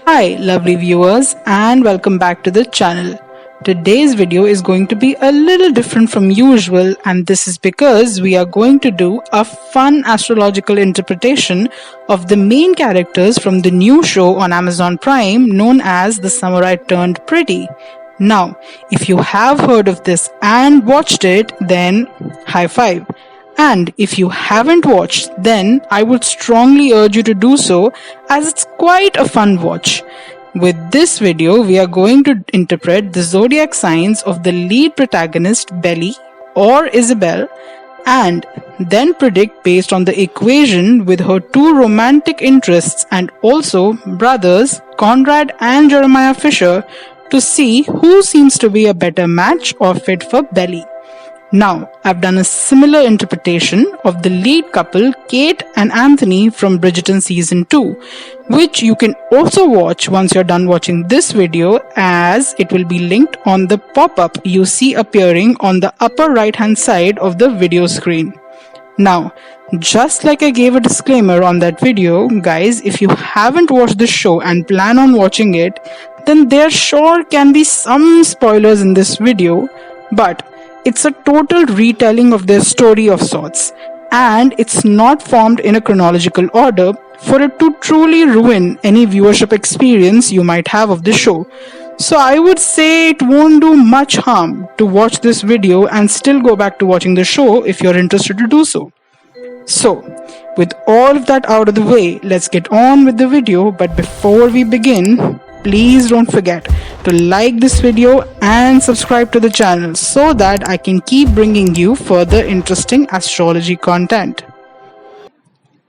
Hi lovely viewers and welcome back to the channel. Today's video is going to be a little different from usual, and this is because we are going to do a fun astrological interpretation of the main characters from the new show on Amazon Prime known as The Samurai Turned Pretty. Now, if you have heard of this and watched it, then high five. And if you haven't watched, then I would strongly urge you to do so, as it's quite a fun watch. With this video, we are going to interpret the zodiac signs of the lead protagonist Belly or Isabel, and then predict based on the equation with her two romantic interests and also brothers Conrad and Jeremiah Fisher to see who seems to be a better match or fit for Belly. Now, I've done a similar interpretation of the lead couple Kate and Anthony from Bridgerton Season 2, which you can also watch once you're done watching this video, as it will be linked on the pop-up you see appearing on the upper right hand side of the video screen. Now, just like I gave a disclaimer on that video, guys, if you haven't watched the show and plan on watching it, then there sure can be some spoilers in this video, but it's a total retelling of their story of sorts, and it's not formed in a chronological order for it to truly ruin any viewership experience you might have of the show. So I would say it won't do much harm to watch this video and still go back to watching the show if you're interested to do so. So, with all of that out of the way, let's get on with the video. But before we begin, please don't forget to like this video and subscribe to the channel so that I can keep bringing you further interesting astrology content.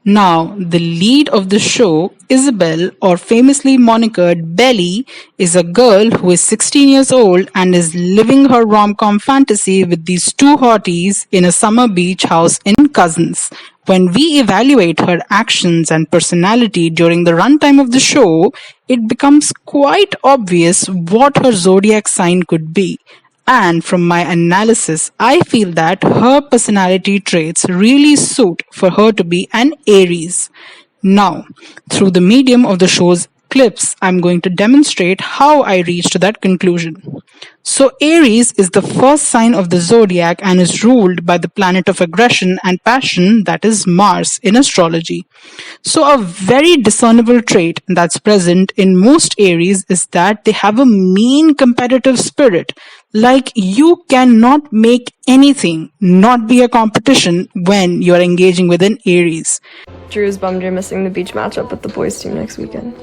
Now, the lead of the show, Isabel, or famously monikered Belly, is a girl who is 16 years old and is living her rom-com fantasy with these two hotties in a summer beach house in Cousins. When we evaluate her actions and personality during the runtime of the show, it becomes quite obvious what her zodiac sign could be. And from my analysis, I feel that her personality traits really suit for her to be an Aries. Now, through the medium of the show's clips, I'm going to demonstrate how I reached that conclusion. So Aries is the first sign of the zodiac and is ruled by the planet of aggression and passion, that is Mars in astrology. So a very discernible trait that's present in most Aries is that they have a mean competitive spirit. Like, you cannot make anything not be a competition when you're engaging with an Aries. Drew's bummed you're missing the beach matchup with the boys team next weekend.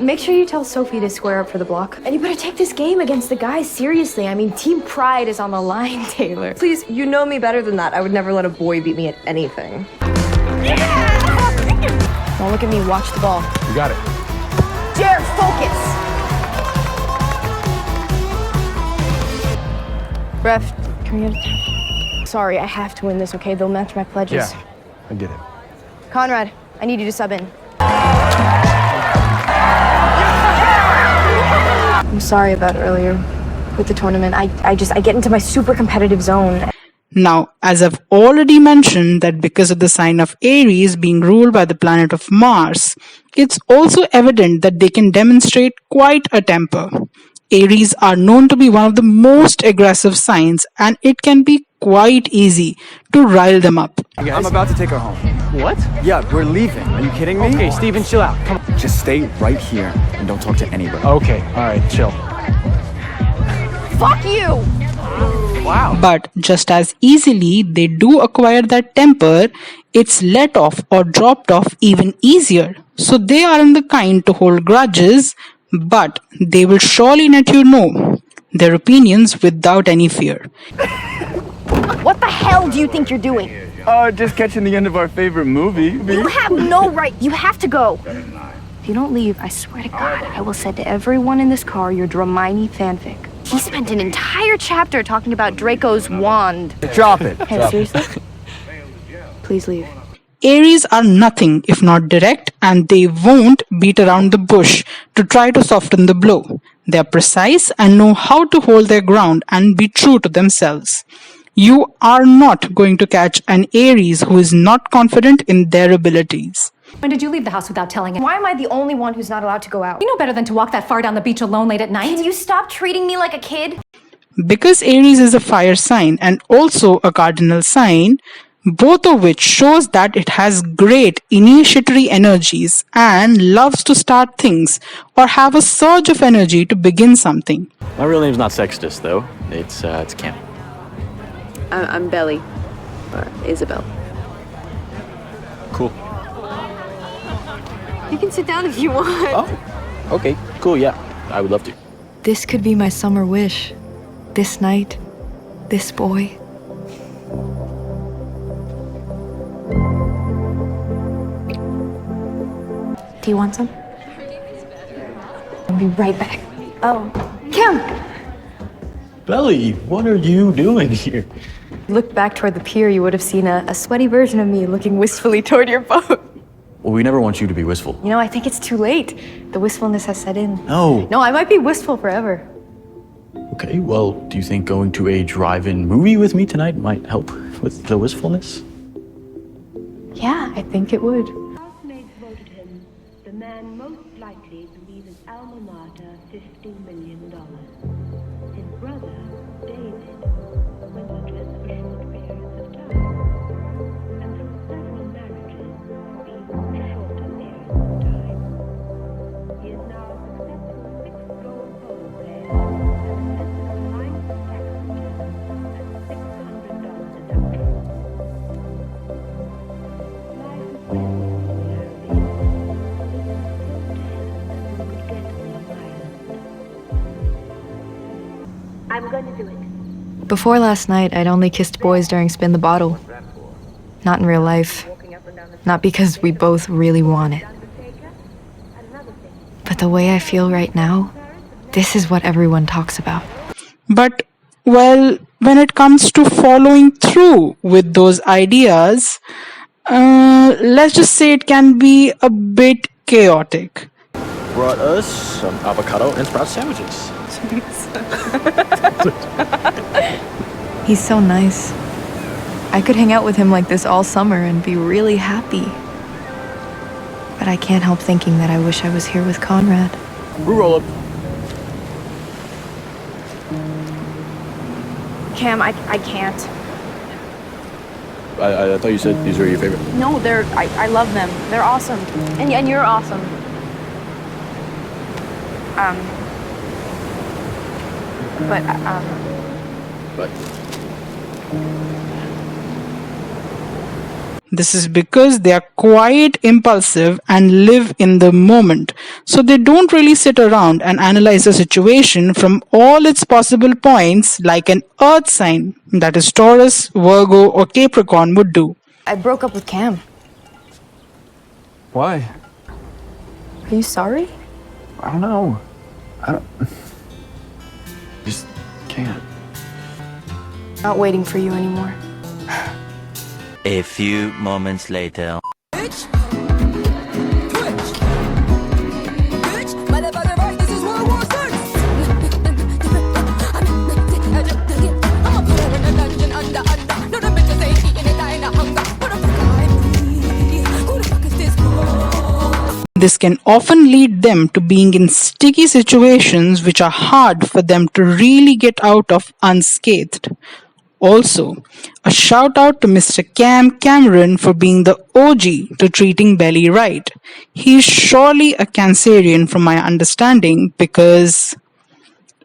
Make sure you tell Sophie to square up for the block. And you better take this game against the guys seriously. I mean, team pride is on the line, Taylor. Please, you know me better than that. I would never let a boy beat me at anything. Don't look at me, watch the ball. You got it. Jared, focus! Ref, can we get a... Sorry, I have to win this, okay? They'll match my pledges. Yeah, I get it. Conrad, I need you to sub in. I'm sorry about earlier with the tournament. I get into my super competitive zone. Now, as I've already mentioned that because of the sign of Aries being ruled by the planet of Mars, it's also evident that they can demonstrate quite a temper. Aries are known to be one of the most aggressive signs, and it can be quite easy to rile them up. I'm about to take her home. What? Yeah, we're leaving. Are you kidding me? Okay, Steven, chill out. Come on. Just stay right here and don't talk to anybody. Okay, alright, chill. Fuck you! Wow. But just as easily they do acquire that temper, it's let off or dropped off even easier. So they aren't the kind to hold grudges, but they will surely let you know their opinions without any fear. What the hell do you think you're doing? Just catching the end of our favorite movie. You have no right. You have to go. If you don't leave, I swear to God, I will send to everyone in this car your Dramini fanfic. He spent an entire chapter talking about Draco's wand. Drop it. Hey, seriously? Please leave. Aries are nothing if not direct, and they won't beat around the bush to try to soften the blow. They are precise and know how to hold their ground and be true to themselves. You are not going to catch an Aries who is not confident in their abilities. When did you leave the house without telling him? Why am I the only one who's not allowed to go out? You know better than to walk that far down the beach alone late at night. Can you stop treating me like a kid? Because Aries is a fire sign and also a cardinal sign, both of which shows that it has great initiatory energies and loves to start things or have a surge of energy to begin something. My real name's not Sextus, though. It's Cam. I'm Belly. Or Isabel. Cool. You can sit down if you want. Oh, okay, cool, yeah. I would love to. This could be my summer wish. This night, this boy. Do you want some? I'll be right back. Oh, Kim! Belly, what are you doing here? Look back toward the pier, you would have seen a sweaty version of me looking wistfully toward your boat. Well, we never want you to be wistful. You know, I think it's too late. The wistfulness has set in. No. No, I might be wistful forever. Okay, well, do you think going to a drive-in movie with me tonight might help with the wistfulness? Yeah, I think it would. Housemates voted him the man most likely to leave his alma mater $50 million. His brother, David, went undressed for short periods of time, and through several marriages for even shorter periods of time. He is now a successful six-goal ball player and assessed a minor tax return at $600 deduction. I'm going to do it. Before last night, I'd only kissed boys during Spin the Bottle. Not in real life. Not because we both really want it. But the way I feel right now, this is what everyone talks about. But, well, when it comes to following through with those ideas, let's just say it can be a bit chaotic. Brought us some avocado and sprout sandwiches. He's so nice. I could hang out with him like this all summer and be really happy. But I can't help thinking that I wish I was here with Conrad. Brew roll up. Cam, I can't. I thought you said these were your favorite. No, I love them. They're awesome. And you're awesome. But This is because they are quite impulsive and live in the moment. So they don't really sit around and analyze the situation from all its possible points like an earth sign, that is Taurus, Virgo or Capricorn would do. I broke up with Cam. Why? Are you sorry? I don't know. Just can't. Not waiting for you anymore. A few moments later. This can often lead them to being in sticky situations which are hard for them to really get out of unscathed. Also, a shout out to Mr. Cameron for being the OG to treating Belly right. He's surely a Cancerian from my understanding because,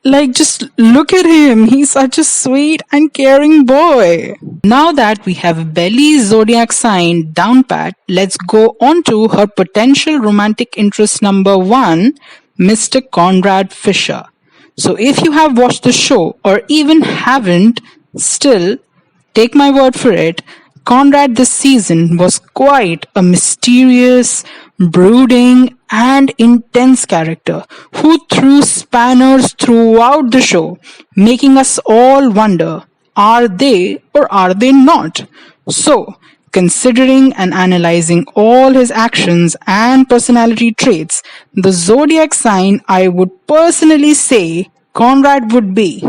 just look at him. He's such a sweet and caring boy. Now that we have Belly's zodiac sign down pat, let's go on to her potential romantic interest number 1, Mr. Conrad Fisher. So if you have watched the show or even haven't, still, take my word for it, Conrad this season was quite a mysterious, brooding, and intense character who threw spanners throughout the show, making us all wonder, are they or are they not? So, considering and analyzing all his actions and personality traits, the zodiac sign I would personally say Conrad would be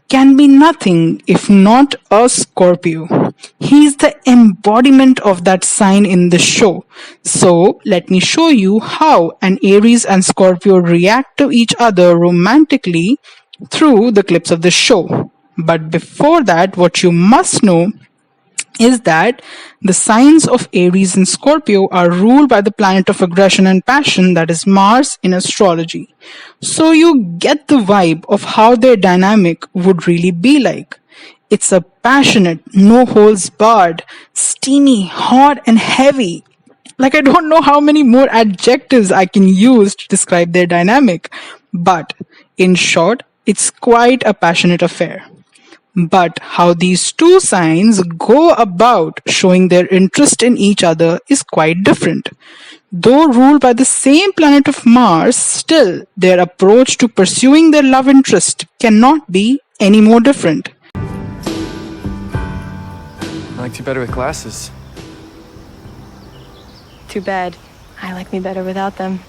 can be nothing if not a Scorpio. He's the embodiment of that sign in the show. So let me show you how an Aries and Scorpio react to each other romantically through the clips of the show. But before that, what you must know is that the signs of Aries and Scorpio are ruled by the planet of aggression and passion, that is Mars in astrology. So you get the vibe of how their dynamic would really be like. It's a passionate, no holds barred, steamy, hot and heavy. Like, I don't know how many more adjectives I can use to describe their dynamic. But in short, it's quite a passionate affair. But how these two signs go about showing their interest in each other is quite different. Though ruled by the same planet of Mars, still their approach to pursuing their love interest cannot be any more different. I liked you better with glasses. Too bad. I like me better without them.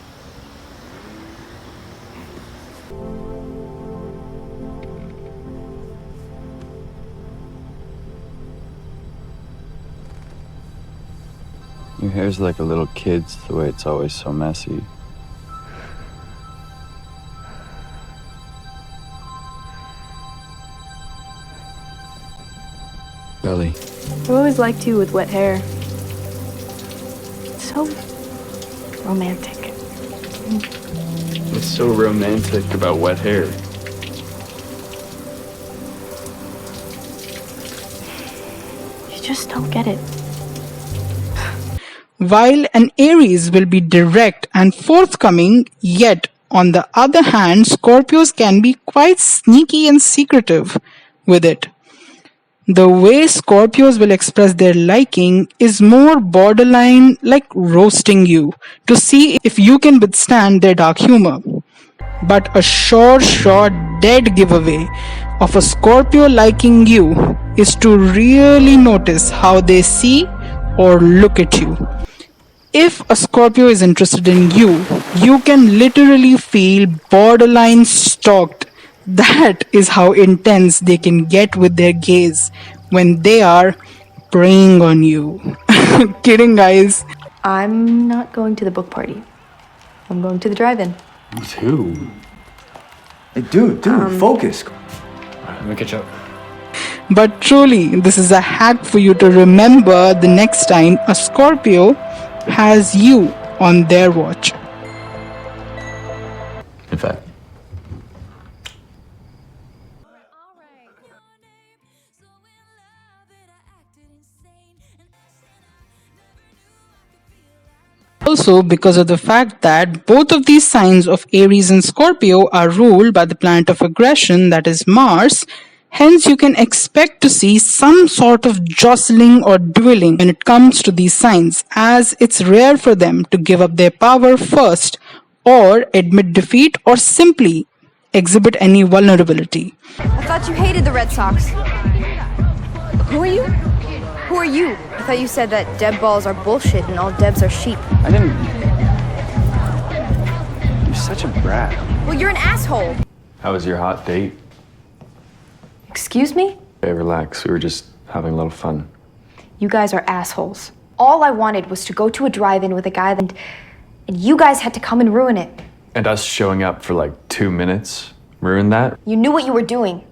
Your hair's like a little kid's, the way it's always so messy. Belly. I've always liked you with wet hair. So romantic. What's so romantic about wet hair? You just don't get it. While an Aries will be direct and forthcoming, yet on the other hand, Scorpios can be quite sneaky and secretive with it. The way Scorpios will express their liking is more borderline like roasting you to see if you can withstand their dark humor. But a sure dead giveaway of a Scorpio liking you is to really notice how they see or look at you. If a Scorpio is interested in you, you can literally feel borderline stalked. That is how intense they can get with their gaze when they are preying on you. Kidding, guys. I'm not going to the book party. I'm going to the drive-in. With who? Hey, dude, focus. Let me catch up. But truly, this is a hack for you to remember the next time a Scorpio has you on their watch. In fact, also because of the fact that both of these signs of Aries and Scorpio are ruled by the planet of aggression, that is Mars. Hence, you can expect to see some sort of jostling or dueling when it comes to these signs, as it's rare for them to give up their power first, or admit defeat, or simply exhibit any vulnerability. I thought you hated the Red Sox. Who are you? Who are you? I thought you said that Deb balls are bullshit and all Debs are sheep. I didn't... You're such a brat. Well, you're an asshole. How was your hot date? Excuse me? Hey, relax. We were just having a little fun. You guys are assholes. All I wanted was to go to a drive-in with a guy and you guys had to come and ruin it. And us showing up for like 2 minutes ruined that? You knew what you were doing.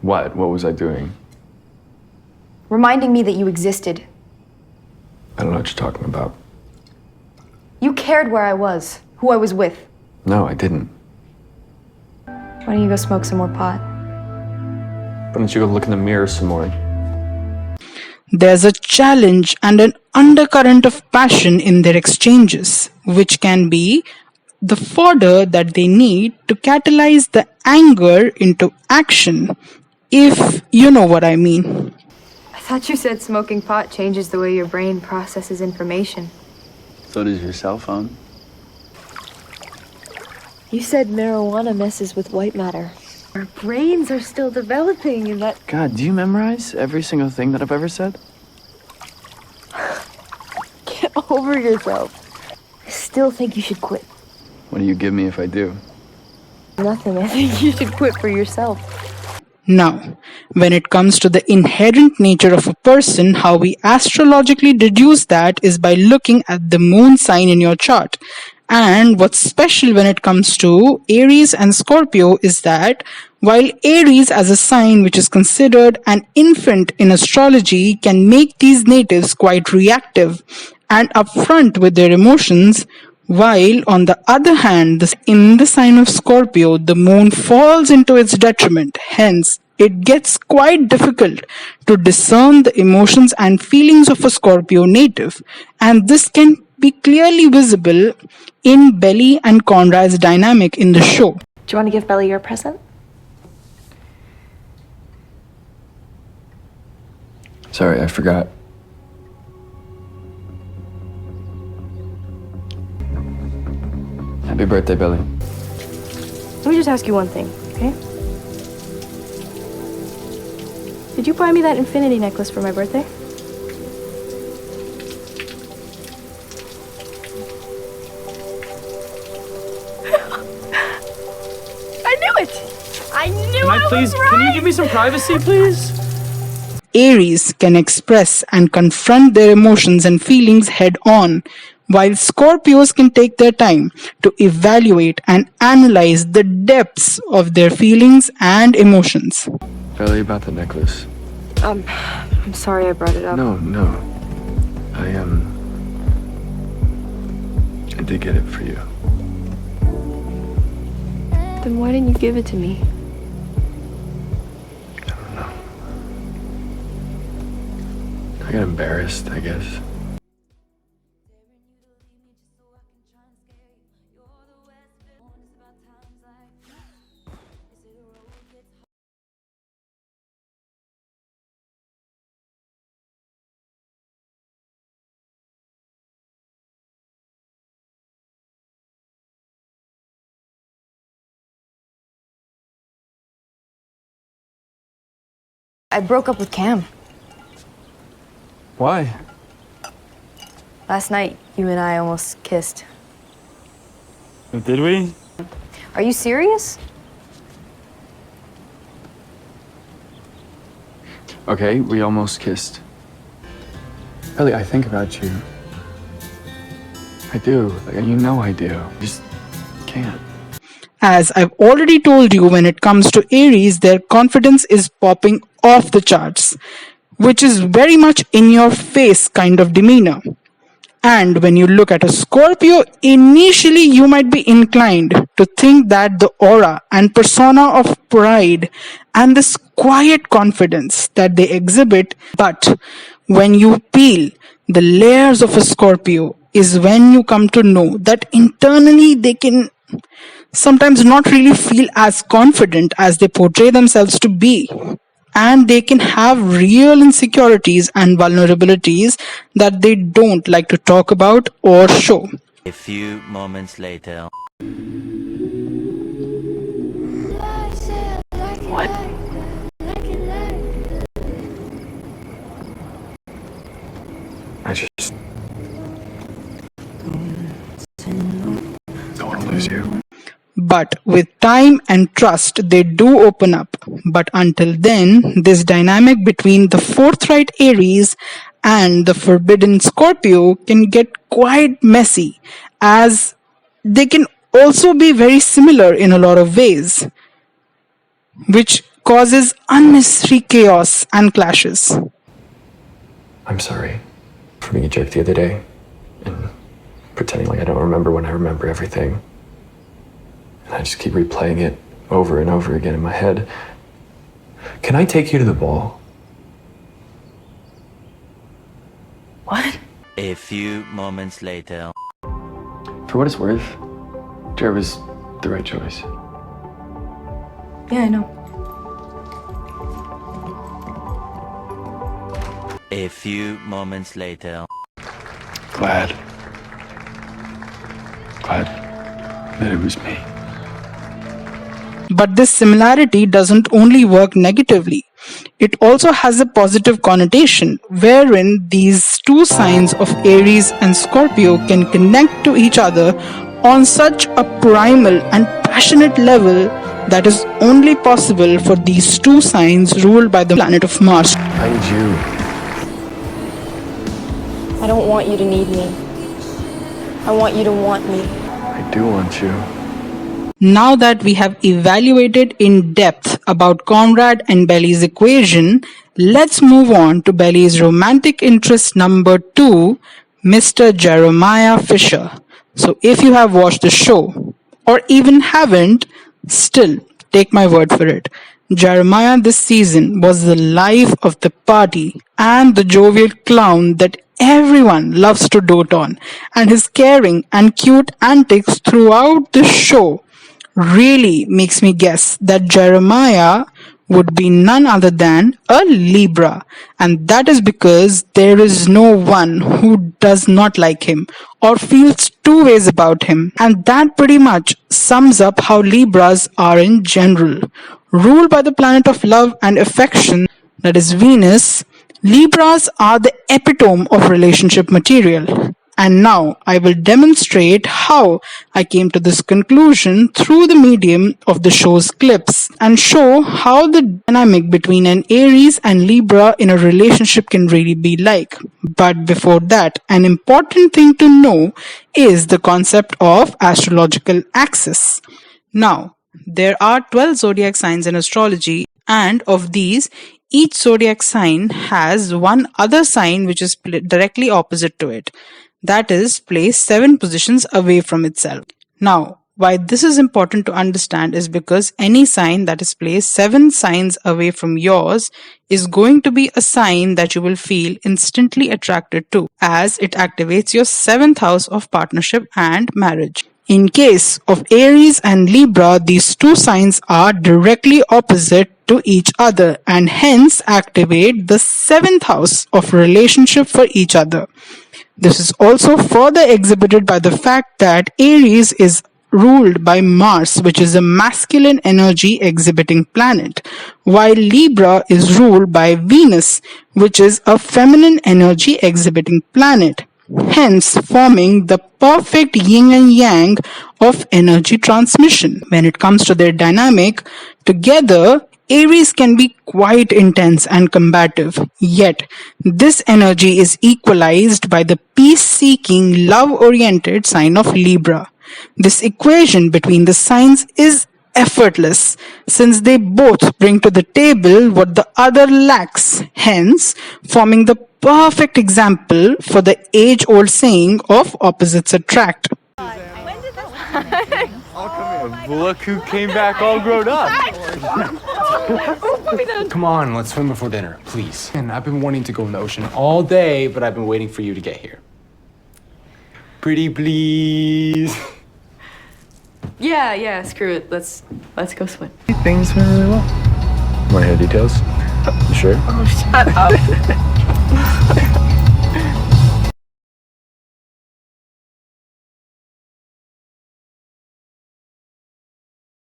What? What was I doing? Reminding me that you existed. I don't know what you're talking about. You cared where I was, who I was with. No, I didn't. Why don't you go smoke some more pot? Why don't you go look in the mirror some more? There's a challenge and an undercurrent of passion in their exchanges, which can be the fodder that they need to catalyze the anger into action, if you know what I mean. I thought you said smoking pot changes the way your brain processes information. So does your cell phone. You said marijuana messes with white matter. Our brains are still developing and that... God, do you memorize every single thing that I've ever said? Get over yourself. I still think you should quit. What do you give me if I do? Nothing. I think you should quit for yourself. Now, when it comes to the inherent nature of a person, how we astrologically deduce that is by looking at the moon sign in your chart. And what's special when it comes to Aries and Scorpio is that while Aries as a sign which is considered an infant in astrology can make these natives quite reactive and upfront with their emotions, while on the other hand, in the sign of Scorpio, the moon falls into its detriment. Hence, it gets quite difficult to discern the emotions and feelings of a Scorpio native. And this can be clearly visible in Belly and Conrad's dynamic in the show. Do you want to give Belly your present? Sorry, I forgot. Happy birthday, Belly. Let me just ask you one thing, okay? Did you buy me that infinity necklace for my birthday? I knew it! I knew I was right! Can you give me some privacy, please? Aries can express and confront their emotions and feelings head on, while Scorpios can take their time to evaluate and analyze the depths of their feelings and emotions. Belly, about the necklace. I'm sorry I brought it up. No. I did get it for you. Then why didn't you give it to me? I don't know. I got embarrassed, I guess. I broke up with Cam. Why? Last night, you and I almost kissed. Did we? Are you serious? Okay, we almost kissed. Belly, I think about you. I do. You know I do. Just can't. As I've already told you, when it comes to Aries, their confidence is popping off the charts, which is very much in your face kind of demeanor. And when you look at a Scorpio, initially you might be inclined to think that the aura and persona of pride and this quiet confidence that they exhibit, but when you peel the layers of a Scorpio is when you come to know that internally they can sometimes not really feel as confident as they portray themselves to be. And they can have real insecurities and vulnerabilities that they don't like to talk about or show. A few moments later. What? I just don't want to lose you. But with time and trust, they do open up. But until then, this dynamic between the forthright Aries and the forbidden Scorpio can get quite messy, as they can also be very similar in a lot of ways, which causes unnecessary chaos and clashes. I'm sorry for being a jerk the other day and pretending like I don't remember when I remember everything. And I just keep replaying it over and over again in my head. Can I take you to the ball? What? A few moments later. For what it's worth, Jared was the right choice. Yeah, I know. A few moments later. Glad that it was me. But this similarity doesn't only work negatively. It also has a positive connotation, wherein these two signs of Aries and Scorpio can connect to each other on such a primal and passionate level that is only possible for these two signs ruled by the planet of Mars. I need you. I don't want you to need me. I want you to want me. I do want you. Now that we have evaluated in depth about Conrad and Belly's equation, let's move on to Belly's romantic interest number 2, Mr. Jeremiah Fisher. So if you have watched the show, or even haven't, still take my word for it. Jeremiah this season was the life of the party and the jovial clown that everyone loves to dote on, and his caring and cute antics throughout the show really makes me guess that Jeremiah would be none other than a Libra, and that is because there is no one who does not like him or feels two ways about him, and that pretty much sums up how Libras are in general. Ruled by the planet of love and affection, that is Venus, Libras are the epitome of relationship material. And now I will demonstrate how I came to this conclusion through the medium of the show's clips and show how the dynamic between an Aries and Libra in a relationship can really be like. But before that, an important thing to know is the concept of astrological axis. Now, there are 12 zodiac signs in astrology, and of these, each zodiac sign has one other sign which is directly opposite to it. That is, placed 7 positions away from itself. Now, why this is important to understand is because any sign that is placed 7 signs away from yours is going to be a sign that you will feel instantly attracted to, as it activates your 7th house of partnership and marriage. In case of Aries and Libra, these two signs are directly opposite to each other and hence activate the 7th house of relationship for each other. This is also further exhibited by the fact that Aries is ruled by Mars, which is a masculine energy exhibiting planet, while Libra is ruled by Venus, which is a feminine energy exhibiting planet, hence forming the perfect yin and yang of energy transmission. When it comes to their dynamic, together Aries can be quite intense and combative, yet this energy is equalized by the peace-seeking, love-oriented sign of Libra. This equation between the signs is effortless, since they both bring to the table what the other lacks, hence forming the perfect example for the age-old saying of opposites attract. Look who came back all grown up. Come on, let's swim before dinner, please. And I've been wanting to go in the ocean all day, but I've been waiting for you to get here. Pretty please. Yeah, screw it. Let's go swim. Things went really well. Want to hear details? You sure? Oh, shut up.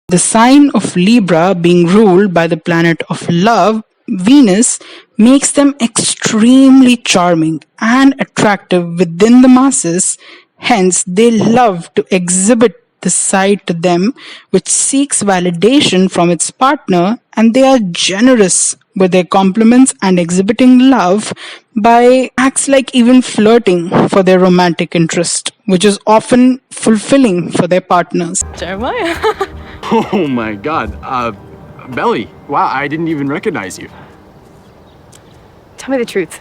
The sign of Libra being ruled by the planet of love, Venus, makes them extremely charming and attractive within the masses. Hence, they love to exhibit the side to them which seeks validation from its partner, and they are generous with their compliments and exhibiting love by acts like even flirting for their romantic interest, which is often fulfilling for their partners. Jeremiah. Oh my God, Belly, wow, I didn't even recognize you. Tell me the truth.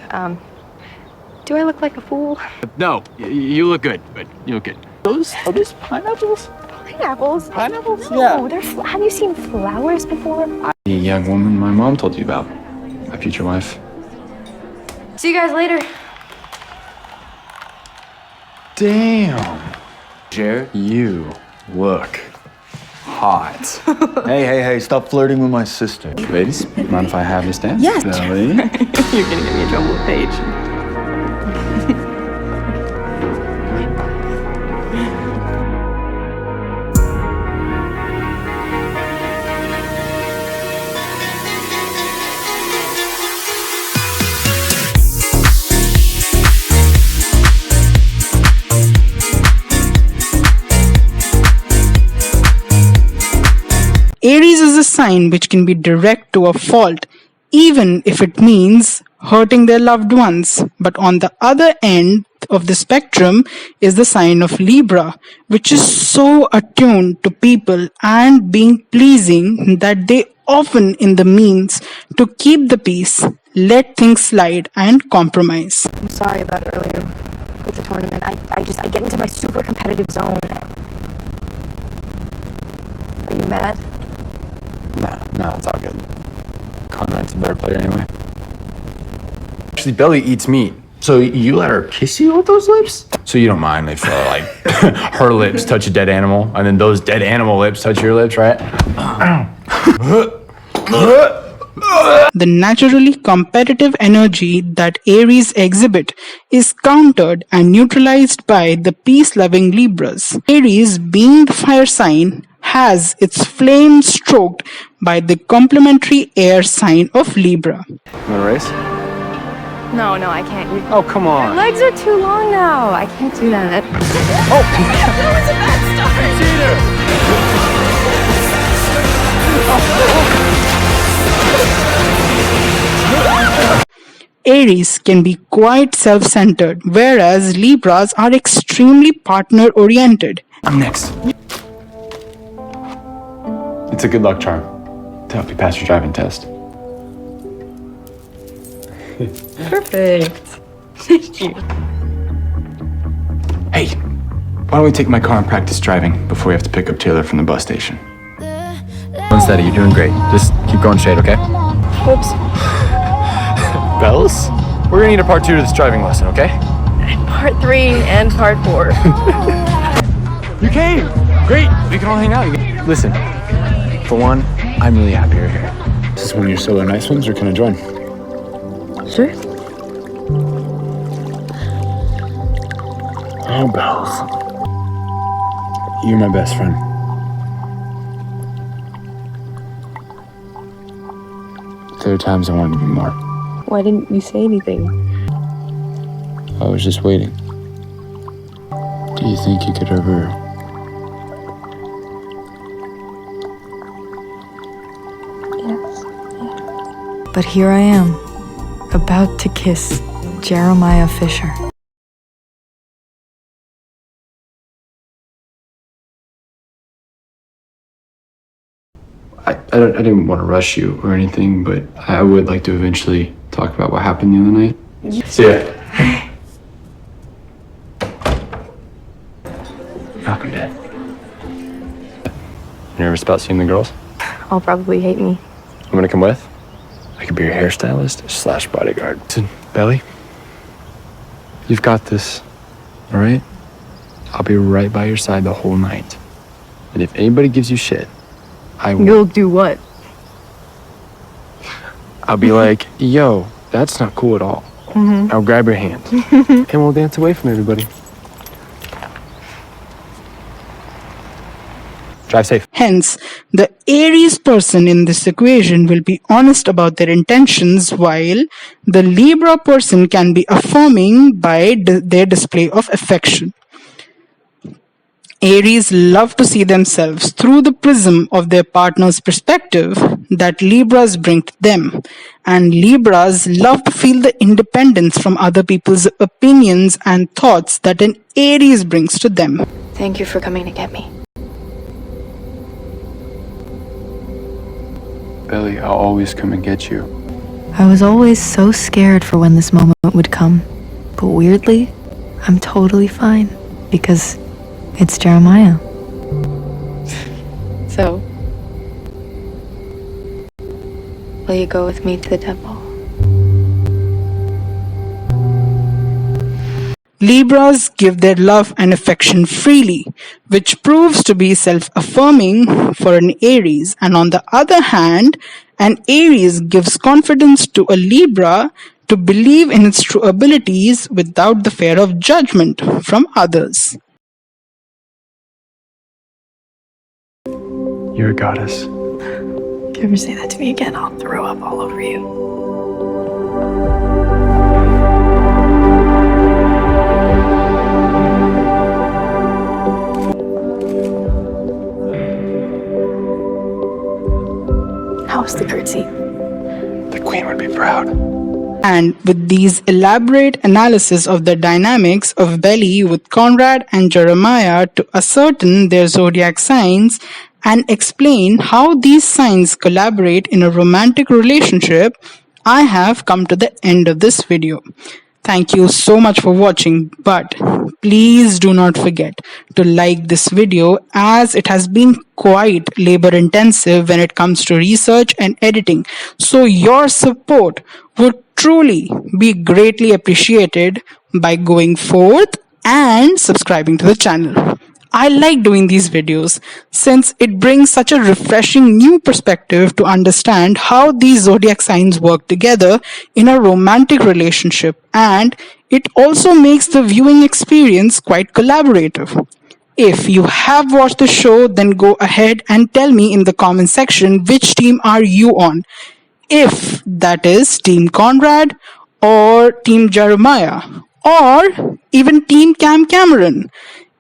Do I look like a fool? No, you look good, but you look good. Are those pineapples? Pineapples? Pineapples? No, Yeah. have you seen flowers before? The young woman my mom told you about, my future wife. See you guys later. Damn. Jer, you look hot. Hey, stop flirting with my sister. Ladies, mind if I have this dance? Yes. Belly. You're gonna get me in trouble with Paige. Aries is a sign which can be direct to a fault, even if it means hurting their loved ones. But on the other end of the spectrum is the sign of Libra, which is so attuned to people and being pleasing that they often in the means to keep the peace, let things slide and compromise. I'm sorry about earlier with the tournament. I get into my super competitive zone. Are you mad? No, it's all good. Conrad's a better player anyway. Actually, Belly eats meat. So you let her kiss you with those lips? So you don't mind if like her lips touch a dead animal and then those dead animal lips touch your lips, right? The naturally competitive energy that Aries exhibit is countered and neutralized by the peace-loving Libras. Aries, being the fire sign, has its flame stroked by the complementary air sign of Libra. You wanna race? No, I can't. Oh, come on. Your legs are too long now. I can't do that. Aries can be quite self-centered, whereas Libras are extremely partner-oriented. I'm next. It's a good luck charm to help you pass your driving test. Perfect. Thank you. Hey, why don't we take my car and practice driving before we have to pick up Taylor from the bus station? One steady, you're doing great. Just keep going straight, okay? Oops. Bells? We're gonna need a part 2 to this driving lesson, okay? Part 3 and part 4. You came! Great! We can all hang out. Listen, for one, I'm really happy you're here. This is one of your solo night swims, or can I join? Sure. Oh, Bells. You're my best friend. There are times I wanted to be more. Why didn't you say anything? I was just waiting. Do you think you could ever... Yes. But here I am, about to kiss Jeremiah Fisher. I didn't want to rush you or anything, but I would like to eventually talk about what happened the other night. See ya. Malcolm Dad. Nervous about seeing the girls? I'll probably hate me. I'm gonna come with. I could be your hairstylist / bodyguard. Listen, Belly, you've got this, all right? I'll be right by your side the whole night. And if anybody gives you shit, I will. You'll do what? I'll be like, yo, that's not cool at all. I'll grab your hand and we'll dance away from everybody. Drive safe. Hence, the Aries person in this equation will be honest about their intentions, while the Libra person can be affirming by their display of affection. Aries love to see themselves through the prism of their partner's perspective that Libras bring to them, and Libras love to feel the independence from other people's opinions and thoughts that an Aries brings to them. Thank you for coming to get me. Belly, I'll always come and get you. I was always so scared for when this moment would come, but weirdly, I'm totally fine because it's Jeremiah. So, will you go with me to the temple? Libras give their love and affection freely, which proves to be self-affirming for an Aries, and on the other hand, an Aries gives confidence to a Libra to believe in its true abilities without the fear of judgment from others. You're a goddess. If you ever say that to me again, I'll throw up all over you. lost the curtsy. The queen would be proud. And with these elaborate analysis of the dynamics of Belly with Conrad and Jeremiah to ascertain their zodiac signs and explain how these signs collaborate in a romantic relationship, I have come to the end of this video. Thank you so much for watching, but please do not forget to like this video as it has been quite labor intensive when it comes to research and editing. So your support would truly be greatly appreciated by going forth and subscribing to the channel. I like doing these videos since it brings such a refreshing new perspective to understand how these zodiac signs work together in a romantic relationship, and it also makes the viewing experience quite collaborative. If you have watched the show, then go ahead and tell me in the comment section which team are you on. If that is Team Conrad or Team Jeremiah or even Team Cameron.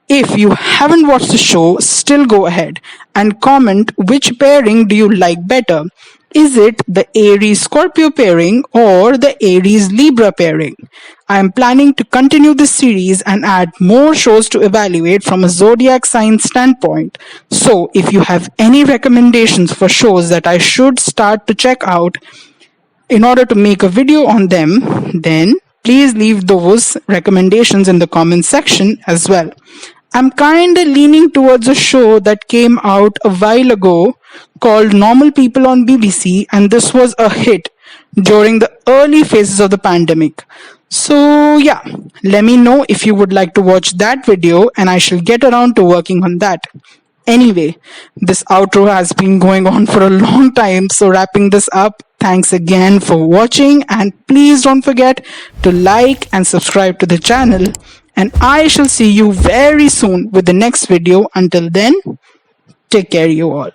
If you haven't watched the show, still go ahead and comment which pairing do you like better. Is it the Aries-Scorpio pairing or the Aries-Libra pairing? I am planning to continue this series and add more shows to evaluate from a zodiac sign standpoint. So if you have any recommendations for shows that I should start to check out in order to make a video on them, then please leave those recommendations in the comment section as well. I'm kinda leaning towards a show that came out a while ago called Normal People on BBC, and this was a hit during the early phases of the pandemic. So yeah, let me know if you would like to watch that video and I shall get around to working on that. Anyway, this outro has been going on for a long time, so wrapping this up, thanks again for watching and please don't forget to like and subscribe to the channel, and I shall see you very soon with the next video. Until then, take care you all.